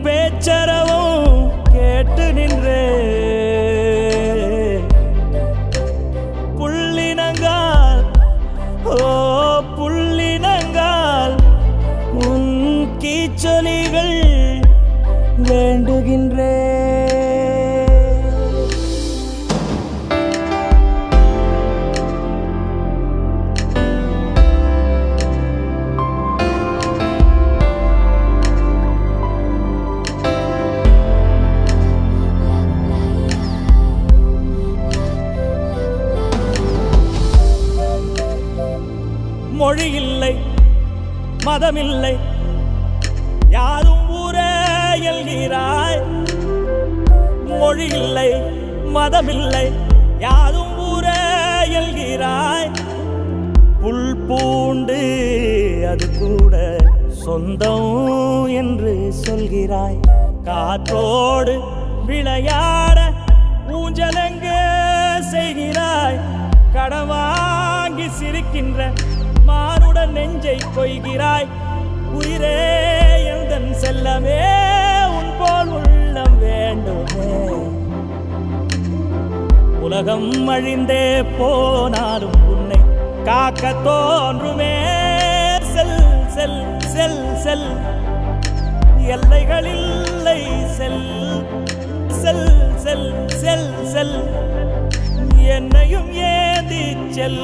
பேச்சரவும் கேட்டு நின்றே புள்ளினங்கால் ஓ புள்ளினங்கால் உன் கீச்சொலிகள் வேண்டுகின்றே மொழி இல்லை மதமில்லை யாரும் ஊரே எல்கிறாய் மொழி இல்லை மதமில்லை யாரும் ஊரே எல்கிறாய் புல் பூண்டு அது கூட சொந்தம் என்று சொல்கிறாய் காற்றோடு விளையாட ஊஞ்சலங்க செய்கிறாய் கடன் வாங்கி சிரிக்கின்ற மானுடன் நெஞ்சை கொய்கிறாய் உயிரே எந்தன் செல்லமே உன் போல் உள்ளம் வேண்டுமே உலகம் அழிந்தே போனாலும் உன்னை காக்க தோன்றுமே செல் செல் செல் செல் எல்லைகளில்லை செல் செல் செல் செல் செல் என்னையும் ஏந்தி செல்